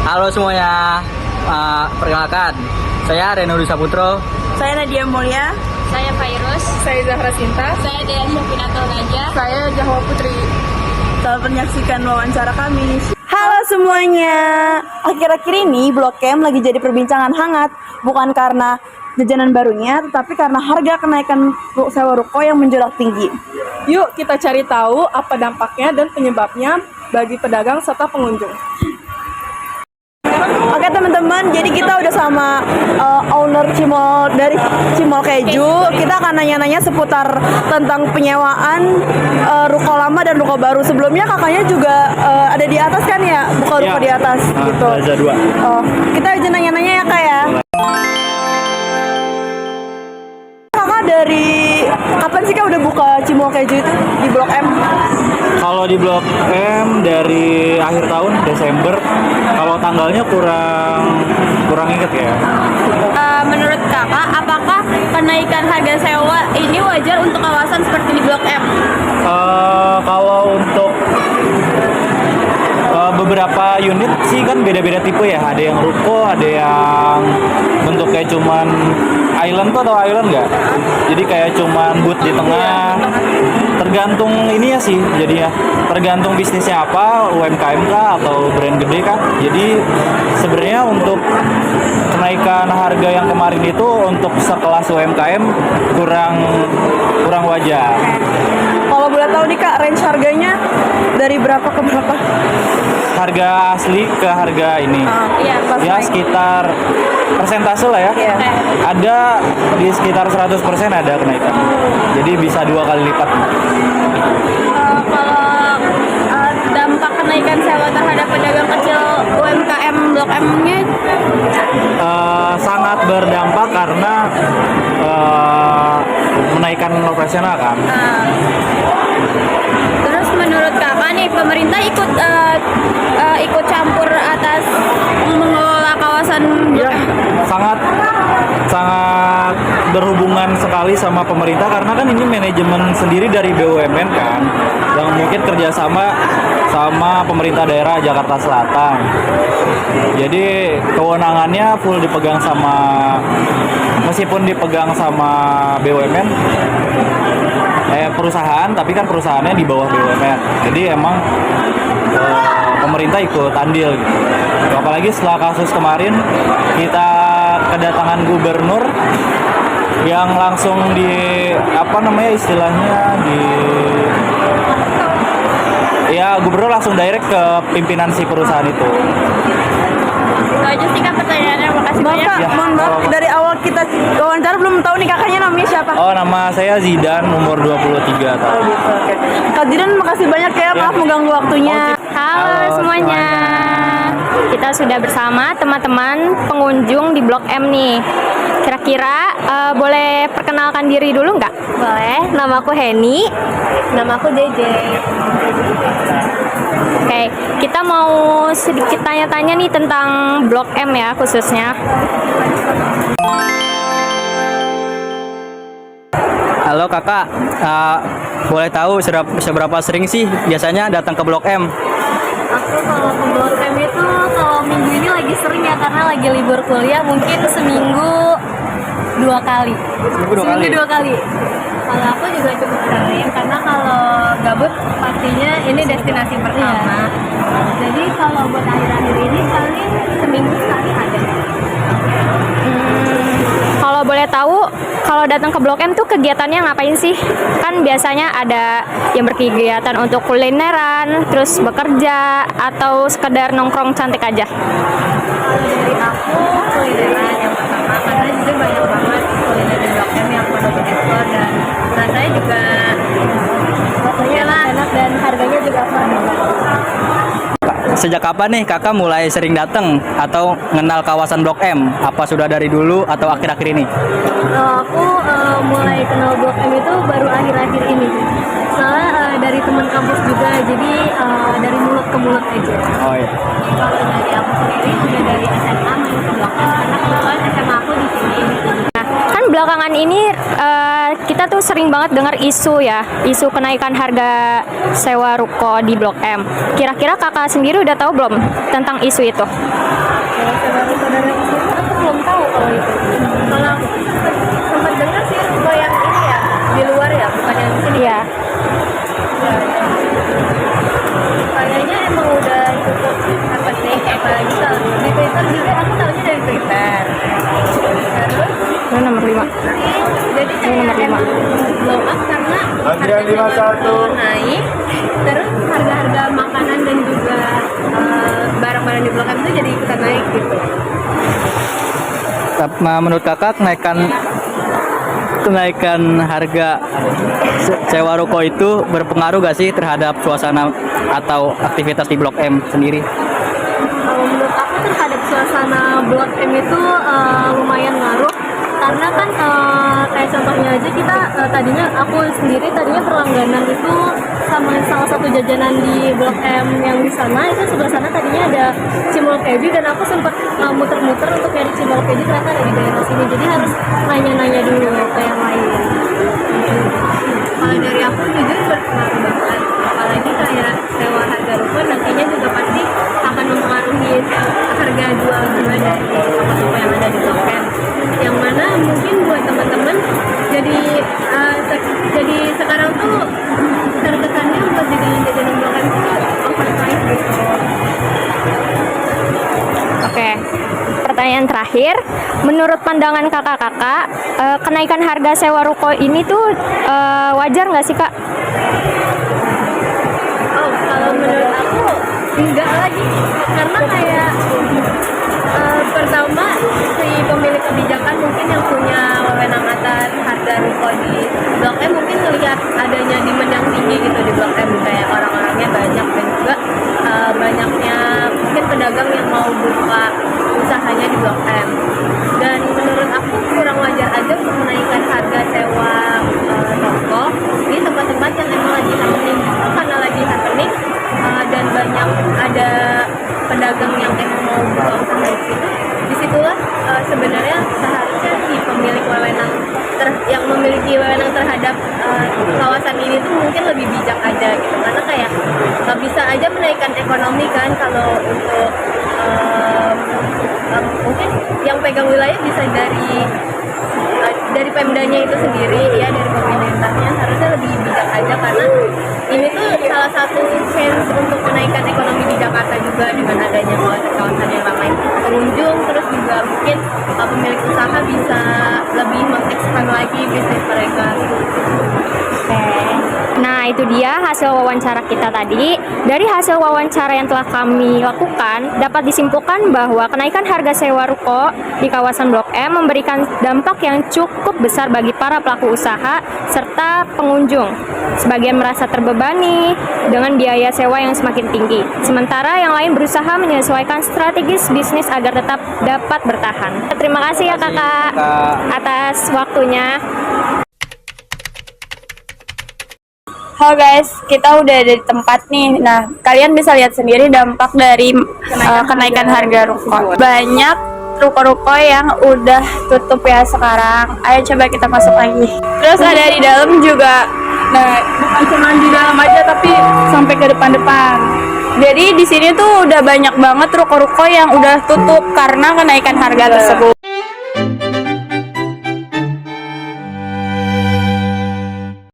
Halo semuanya, perkenalkan, saya Reno Saputro. Saya Nadia Mulia. Saya Virus. Saya Zahra Sinta. Saya Dea Syafinato Raja. Saya Jahwa Putri. Selamat menyaksikan wawancara kami. Halo semuanya. Akhir-akhir ini Blok M lagi jadi perbincangan hangat. Bukan karena jajanan barunya, tetapi karena harga kenaikan sewa ruko yang menjulang tinggi. Yuk kita cari tahu apa dampaknya dan penyebabnya bagi pedagang serta pengunjung. Oke teman-teman, jadi kita udah sama owner Cimol dari Cimol Keju. Kita akan nanya-nanya seputar tentang penyewaan ruko lama dan ruko baru. Sebelumnya kakaknya juga ada di atas kan ya, buka ruko di atas gitu. Plaza 2. Oh, kita aja nanya-nanya ya kak ya. Kakak dari kapan sih kak udah buka Cimol Keju itu di Blok M? Kalau di Blok M dari akhir tahun Desember. Kalau tanggalnya kurang inget ya. Menurut kakak, apakah kenaikan harga sewa ini wajar untuk kawasan seperti di Blok M? Kalau untuk beberapa unit sih kan beda-beda tipe ya. Ada yang ruko, ada yang bentuknya cuman island tuh, atau island nggak? Jadi kayak cuman booth di tengah. Tergantung ini ya sih, jadinya tergantung bisnisnya apa, UMKM kah atau brand gede kah. Jadi sebenarnya untuk kenaikan harga yang kemarin itu untuk sekelas UMKM kurang wajar. Kalau boleh tahu nih kak, range harganya dari berapa ke berapa? Harga asli ke harga ini Iya, ya sekitar persentase lah ya. Iya. Ada di sekitar 100% ada kenaikan, jadi bisa 2 kali lipat. Kalau dampak kenaikan sewa terhadap pedagang kecil UMKM Blok M-nya Sangat berdampak karena menaikkan operasional kan. Terus menurut kakak nih, pemerintah ikut campur atas mengelola kawasan Blok M? sangat berhubungan sekali sama pemerintah, karena kan ini manajemen sendiri dari BUMN kan, yang mungkin kerjasama sama pemerintah daerah Jakarta Selatan. Jadi kewenangannya full dipegang sama, meskipun dipegang sama BUMN perusahaan, tapi kan perusahaannya di bawah BUMN. Jadi emang pemerintah ikut andil gitu. Apalagi setelah kasus kemarin kita kedatangan gubernur yang langsung gubernur langsung direct ke pimpinan si perusahaan itu. Itu aja sih kak pertanyaannya, makasih banyak. Kak, mohon maaf, dari awal kita wawancara belum tahu nih kakaknya namanya siapa? Oh, nama saya Zidan, umur 23 tahun. Oh gitu, oke. Kak Zidan makasih banyak ya, maaf mengganggu waktunya. Halo semuanya. Kita sudah bersama teman-teman pengunjung di Blok M nih. Kira-kira boleh perkenalkan diri dulu nggak? Boleh. Nama aku Heni. Nama aku JJ. Oke, kita mau sedikit tanya-tanya nih tentang Blok M ya khususnya. Halo kakak, boleh tahu seberapa sering sih biasanya datang ke Blok M? Aku kalau ke Blok M itu kalau minggu ini lagi sering ya, karena lagi libur kuliah, mungkin seminggu 2 kali. Seminggu 2 kali. Kalau aku juga cukup sering, karena kalau gabut pastinya ini destinasi pertama. Jadi kalau buat akhir-akhir ini paling seminggu sekali ada. Kalau boleh tahu, kalau datang ke Blok M tuh kegiatannya ngapain sih? Kan biasanya ada yang berkegiatan untuk kulineran, terus bekerja, atau sekedar nongkrong cantik aja. Kalau dari aku kulineran yang pertama, karena jujur banyak banget kuliner di Blok M yang perlu dieksplor, dan rasanya juga enak dan harganya juga affordable. Sejak kapan nih kakak mulai sering datang atau kenal kawasan Blok M? Apa sudah dari dulu atau akhir-akhir ini? Aku mulai kenal Blok M itu baru akhir-akhir ini. Soalnya dari teman kampus juga, jadi dari mulut ke mulut aja. Oh iya. Kalau dari aku sendiri udah dari SMA main ke Blok M, karena kebetulan SMA aku di sini. Nah, kan belakangan ini kita tuh sering banget dengar isu kenaikan harga sewa ruko di Blok M. Kira-kira kakak sendiri udah tahu belum tentang isu itu? Kalau sewa ruko dari sini aku belum tahu kalau itu. Kalau aku sempat dengar sih ruko yang ini ya di luar ya, bukan yang di sini. Iya. Kayaknya emang udah cukup happening, apalagi kalau di Twitter juga aku tahunya dari Twitter. Terus Ini nomor 5. jadi kayak nomor 5. emang blow up karena harga naik, terus harga-harga makanan dan juga barang-barang di Blok M itu jadi ikutan naik gitu. Menurut kakak kenaikan harga sewa ruko itu berpengaruh gak sih terhadap suasana atau aktivitas di Blok M sendiri? Kalau menurut aku terhadap suasana Blok M itu lumayan ngaruh, karena kan kayak contohnya aja kita aku sendiri tadinya berlangganan itu sama salah satu jajanan di Blok M yang di sana, itu sebelah sana tadinya ada cimol keju dan aku sempat muter-muter untuk nyari cimol keju, ternyata ada di daerah sini, jadi harus nanya-nanya dulu ke yang lain. Kalau dari aku jujur berpengaruh banget, apalagi kayak sewa harga ruko nantinya juga pasti akan mempengaruhi harga jual juga dari toko-toko yang ada di Blok M, yang mana mungkin buat teman-teman jadi sekarang tuh terkesannya buat jajanan Blok M itu overpriced gitu. Oke, pertanyaan terakhir, menurut pandangan kakak-kakak, kenaikan harga sewa ruko ini tuh wajar nggak sih kak? Oh, kalau menurut aku enggak lagi, karena kayak pertama si pemilik kebijakan mungkin yang punya wewenang atas harga ruko di Blok M mungkin melihat adanya demand yang tinggi gitu di Blok M, kayak orang-orangnya banyak dan juga banyaknya mungkin pedagang yang mau buka usahanya di Blok M, dan menurut aku kurang wajar aja untuk menaikkan harga sewa toko di tempat-tempat yang emang lagi happening, karena lagi happening dan banyak ada pedagang yang emang mau buka usaha di situ. Disitulah sebenarnya seharusnya si pemilik wewenang yang memiliki wewenang terhadap kawasan ini tuh mungkin lebih bijak aja gitu, karena kayak bisa aja menaikkan ekonomi kan kalau untuk mungkin yang pegang wilayah bisa dari Pemdanya itu sendiri ya, dari pemerintahnya harusnya lebih bijak aja, karena ini tuh salah satu chance untuk menaikkan ekonomi di Jakarta juga dengan adanya kawasan yang ramai pengunjung, terus juga mungkin pemilik usaha bisa lebih mengekspan lagi bisnis mereka. Nah, itu dia hasil wawancara kita tadi. Dari hasil wawancara yang telah kami lakukan, dapat disimpulkan bahwa kenaikan harga sewa ruko di kawasan Blok M memberikan dampak yang cukup besar bagi para pelaku usaha serta pengunjung. Sebagian merasa terbebani dengan biaya sewa yang semakin tinggi, sementara yang lain berusaha menyesuaikan strategis bisnis agar tetap dapat bertahan. Terima kasih ya kakak atas waktunya. Halo guys, kita udah ada di tempat nih. Nah, kalian bisa lihat sendiri dampak dari kenaikan harga ruko. Banyak ruko-ruko yang udah tutup ya sekarang. Ayo coba kita masuk lagi. Terus ada di dalam juga. Nah, bukan cuma di dalam aja tapi sampai ke depan-depan. Jadi di sini tuh udah banyak banget ruko-ruko yang udah tutup karena kenaikan harga tersebut.